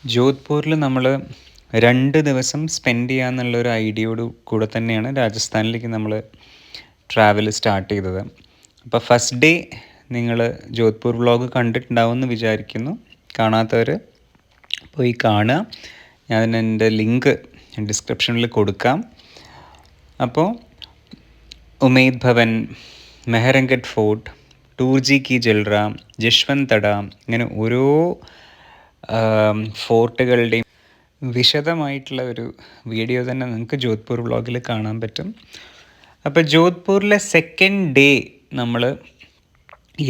ജോധ്പൂരിൽ നമ്മൾ 2 ദിവസം സ്പെൻഡ് ചെയ്യാന്നുള്ളൊരു ഐഡിയയോട് കൂടെ തന്നെയാണ് രാജസ്ഥാനിലേക്ക് നമ്മൾ ട്രാവൽ സ്റ്റാർട്ട് ചെയ്തത്. അപ്പോൾ ഫസ്റ്റ് ഡേ നിങ്ങൾ ജോധ്പൂർ വ്ളോഗ് കണ്ടിട്ടുണ്ടാവുമെന്ന് വിചാരിക്കുന്നു. കാണാത്തവർ പോയി കാണുക. ഞാൻ എൻ്റെ ലിങ്ക് ഡിസ്ക്രിപ്ഷനിൽ കൊടുക്കാം. അപ്പോൾ ഉമേദ് ഭവൻ, മെഹ്റംഗഡ് ഫോർട്ട്, ടൂർജി കി ജൽറ, ജശ്വന്ത് തട, ഇങ്ങനെ ഓരോ ഫോർട്ടുകളുടെയും വിശദമായിട്ടുള്ള ഒരു വീഡിയോ തന്നെ നിങ്ങൾക്ക് ജോധ്പൂർ വ്ളോഗിൽ കാണാൻ പറ്റും. അപ്പോൾ ജോധ്പൂരിലെ സെക്കൻഡ് ഡേ നമ്മൾ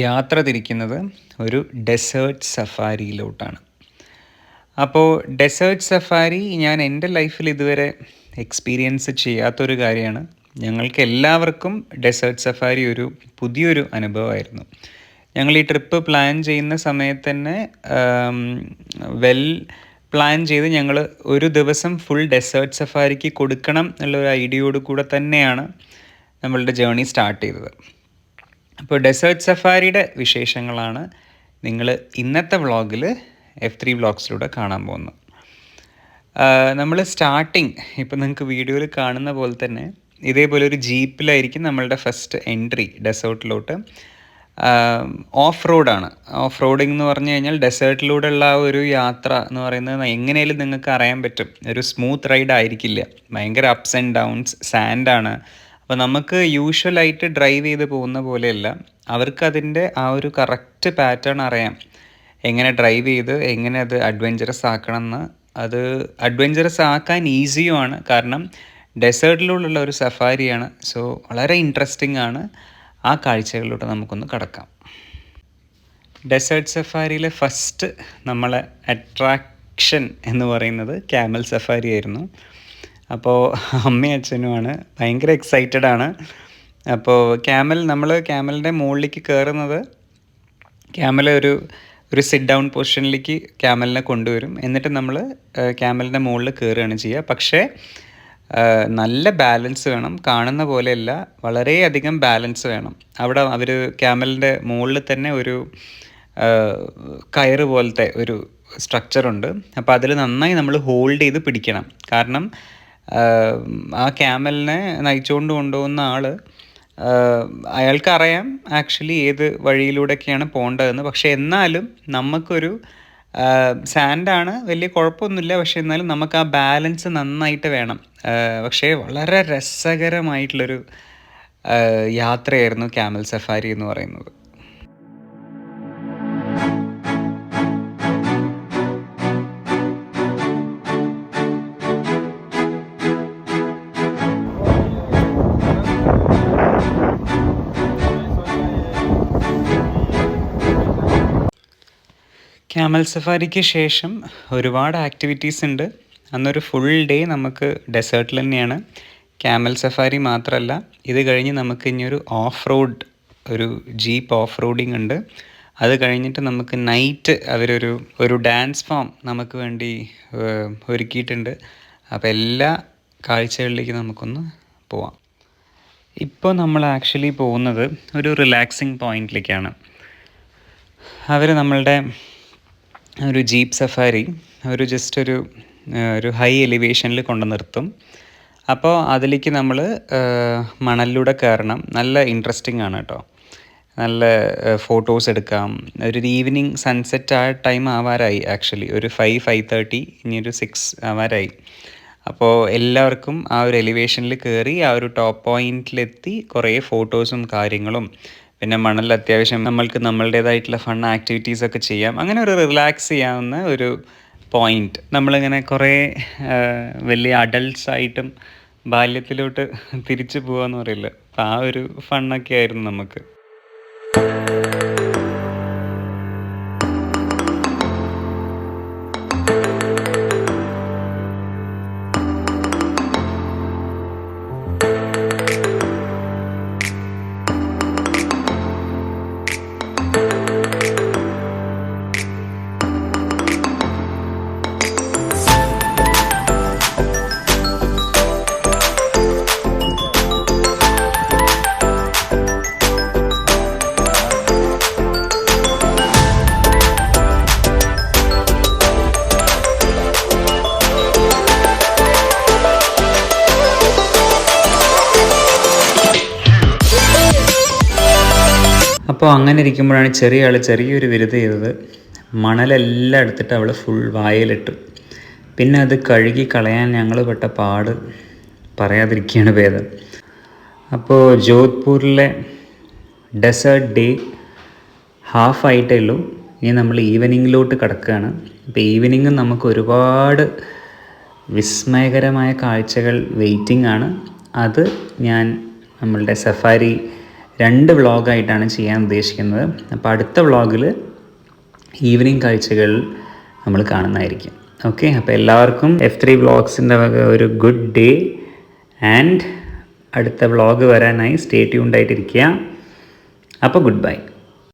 യാത്ര തിരിക്കുന്നത് ഒരു ഡെസേർട്ട് സഫാരിയിലോട്ടാണ്. അപ്പോൾ ഡെസേർട്ട് സഫാരി ഞാൻ എൻ്റെ ലൈഫിൽ ഇതുവരെ എക്സ്പീരിയൻസ് ചെയ്യാത്തൊരു കാര്യമാണ്. ഞങ്ങൾക്ക് എല്ലാവർക്കും ഡെസേർട്ട് സഫാരി ഒരു പുതിയൊരു അനുഭവമായിരുന്നു. ഞങ്ങൾ ഈ ട്രിപ്പ് പ്ലാൻ ചെയ്യുന്ന സമയത്ത് തന്നെ വെൽ പ്ലാൻ ചെയ്ത് ഞങ്ങൾ ഒരു ദിവസം ഫുൾ ഡെസേർട്ട് സഫാരിക്ക് കൊടുക്കണം എന്നുള്ളൊരു ഐഡിയയോട് കൂടെ തന്നെയാണ് നമ്മളുടെ ജേർണി സ്റ്റാർട്ട് ചെയ്തത്. അപ്പോൾ ഡെസേർട്ട് സഫാരിയുടെ വിശേഷങ്ങളാണ് നിങ്ങൾ ഇന്നത്തെ വ്ളോഗിൽ F3 വ്ളോഗ്സിലൂടെ കാണാൻ പോകുന്നത്. നമ്മൾ സ്റ്റാർട്ടിങ് ഇപ്പോൾ നിങ്ങൾക്ക് വീഡിയോയിൽ കാണുന്ന പോലെ തന്നെ ഇതേപോലെ ഒരു ജീപ്പിലായിരിക്കും നമ്മളുടെ ഫസ്റ്റ് എൻട്രി ഡെസേർട്ടിലോട്ട്. ഓഫ് റോഡാണ്. ഓഫ് റോഡിങ് എന്ന് പറഞ്ഞു കഴിഞ്ഞാൽ ഡെസേർട്ടിലൂടെ ഉള്ള ആ ഒരു യാത്ര എന്ന് പറയുന്നത് എങ്ങനെയാലും നിങ്ങൾക്ക് അറിയാൻ പറ്റും, ഒരു സ്മൂത്ത് റൈഡ് ആയിരിക്കില്ല. ഭയങ്കര അപ്സ് ആൻഡ് ഡൗൺസ്, സാൻഡാണ്. അപ്പോൾ നമുക്ക് യൂഷ്വലായിട്ട് ഡ്രൈവ് ചെയ്ത് പോകുന്ന പോലെയല്ല, അവർക്ക് അതിൻ്റെ ആ ഒരു കറക്റ്റ് പാറ്റേൺ അറിയാം, എങ്ങനെ ഡ്രൈവ് ചെയ്ത് എങ്ങനെ അത് അഡ്വഞ്ചറസ് ആക്കണമെന്ന്. അത് അഡ്വഞ്ചറസ് ആക്കാൻ ഈസിയുമാണ്, കാരണം ഡെസേർട്ടിലുള്ള ഒരു സഫാരിയാണ്. സോ വളരെ ഇൻട്രസ്റ്റിംഗ് ആണ്. ആ കാഴ്ചകളിലോട്ട് നമുക്കൊന്ന് കടക്കാം. ഡെസേർട്ട് സഫാരിയിലെ ഫസ്റ്റ് നമ്മളെ അട്രാക്ഷൻ എന്ന് പറയുന്നത് ക്യാമൽ സഫാരി ആയിരുന്നു. അപ്പോൾ അമ്മയും അച്ഛനുമാണ് ഭയങ്കര എക്സൈറ്റഡ് ആണ്. അപ്പോൾ നമ്മൾ ക്യാമലിൻ്റെ മുകളിലേക്ക് കയറുന്നത്, ക്യാമൽ ഒരു സിറ്റ് ഡൗൺ പൊസിഷനിലേക്ക് ക്യാമലിനെ കൊണ്ടുവരും. എന്നിട്ട് നമ്മൾ ക്യാമലിൻ്റെ മുകളിൽ കയറുകയാണ് ചെയ്യുക. പക്ഷേ നല്ല ബാലൻസ് വേണം. കാണുന്ന പോലെയല്ല, വളരെയധികം ബാലൻസ് വേണം. അവിടെ അവർ ക്യാമലിൻ്റെ മുകളിൽ തന്നെ ഒരു കയറ് പോലത്തെ ഒരു സ്ട്രക്ചറുണ്ട്. അപ്പോൾ അതിൽ നന്നായി നമ്മൾ ഹോൾഡ് ചെയ്ത് പിടിക്കണം. കാരണം ആ ക്യാമലിനെ നയിച്ചുകൊണ്ട് കൊണ്ടുപോകുന്ന ആൾ, അയാൾക്കറിയാം ആക്ച്വലി ഏത് വഴിയിലൂടെയൊക്കെയാണ് പോകേണ്ടതെന്ന്. പക്ഷേ എന്നാലും നമുക്കൊരു സാൻഡാണ്, വലിയ കുഴപ്പമൊന്നുമില്ല. പക്ഷേ എന്നാലും നമുക്ക് ആ ബാലൻസ് നന്നായിട്ട് വേണം. പക്ഷേ വളരെ രസകരമായിട്ടുള്ളൊരു യാത്രയായിരുന്നു ക്യാമൽ സഫാരി എന്ന് പറയുന്നത്. ക്യാമൽ സഫാരിക്ക് ശേഷം ഒരുപാട് ആക്ടിവിറ്റീസ് ഉണ്ട്. അന്നൊരു ഫുൾ ഡേ നമുക്ക് ഡെസേർട്ടിൽ തന്നെയാണ്. ക്യാമൽ സഫാരി മാത്രമല്ല, ഇത് കഴിഞ്ഞ് നമുക്ക് ഇനിയൊരു ഓഫ് റോഡ്, ഒരു ജീപ്പ് ഓഫ് റോഡിങ് ഉണ്ട്. അത് കഴിഞ്ഞിട്ട് നമുക്ക് നൈറ്റ് അവരൊരു ഡാൻസ് ഫോം നമുക്ക് വേണ്ടി ഒരുക്കിയിട്ടുണ്ട്. അപ്പോൾ എല്ലാ കാഴ്ചകളിലേക്ക് നമുക്കൊന്ന് പോവാം. ഇപ്പോൾ നമ്മൾ ആക്ച്വലി പോകുന്നത് ഒരു റിലാക്സിങ് പോയിൻറ്റിലേക്കാണ്. അവർ നമ്മളുടെ ഒരു ജീപ്പ് സഫാരി ജസ്റ്റ് ഒരു ഹൈ എലിവേഷനിൽ കൊണ്ടു നിർത്തും. അപ്പോൾ അതിലേക്ക് നമ്മൾ മണലിലൂടെ കയറണം. നല്ല ഇൻട്രസ്റ്റിംഗ് ആണ് കേട്ടോ. നല്ല ഫോട്ടോസ് എടുക്കാം. ഒരു ഈവനിങ് സൺസെറ്റ് ആ ടൈം ആവാറായി. ആക്ച്വലി ഒരു 5:30, ഇനിയൊരു 6 ആവാറായി. അപ്പോൾ എല്ലാവർക്കും ആ ഒരു എലിവേഷനിൽ കയറി ആ ഒരു ടോപ്പ് പോയിൻറ്റിലെത്തി കുറേ ഫോട്ടോസും കാര്യങ്ങളും, പിന്നെ മണലിൽ അത്യാവശ്യം നമ്മൾക്ക് നമ്മളുടേതായിട്ടുള്ള ഫൺ ആക്ടിവിറ്റീസൊക്കെ ചെയ്യാം. അങ്ങനെ ഒരു റിലാക്സ് ചെയ്യാവുന്ന ഒരു പോയിൻറ്റ്. നമ്മളിങ്ങനെ കുറേ വലിയ അഡൾട്ട്സായിട്ടും ബാല്യത്തിലോട്ട് തിരിച്ചു പോകാമെന്ന് പറയില്ല. അപ്പോൾ ആ ഒരു ഫണ്ണൊക്കെ ആയിരുന്നു നമുക്ക്. അപ്പോൾ അങ്ങനെ ഇരിക്കുമ്പോഴാണ് ചെറിയ ആൾ ചെറിയൊരു വിരുത് ചെയ്തത്. മണലെല്ലാം എടുത്തിട്ട് അവൾ ഫുൾ വായിലിട്ടു. പിന്നെ അത് കഴുകി കളയാൻ ഞങ്ങൾ പെട്ട പാട് പറയാതിരിക്കുകയാണ് ഭേദം. അപ്പോൾ ജോധ്പൂരിലെ ഡെസേർട്ട് ഡേ ഹാഫ് ആയിട്ടേ ഉള്ളൂ. ഇനി നമ്മൾ ഈവനിങ്ങിലോട്ട് കിടക്കുകയാണ്. അപ്പോൾ ഈവനിങ്ങും നമുക്ക് ഒരുപാട് വിസ്മയകരമായ കാഴ്ചകൾ വെയിറ്റിംഗ് ആണ്. അത് ഞാൻ നമ്മളുടെ സഫാരി 2 വ്ളോഗായിട്ടാണ് ചെയ്യാൻ ഉദ്ദേശിക്കുന്നത്. അപ്പോൾ അടുത്ത വ്ളോഗിൽ ഈവനിങ് കാഴ്ചകൾ നമ്മൾ കാണുന്നതായിരിക്കും. ഓക്കെ, അപ്പോൾ എല്ലാവർക്കും F3 വ്ളോഗ്സിൻ്റെ വക ഒരു ഗുഡ് ഡേ ആൻഡ് അടുത്ത വ്ളോഗ് വരാനായി സ്റ്റേ ട്യൂൺഡ് ആയിട്ടിരിക്കുക. അപ്പോൾ ഗുഡ് ബൈ.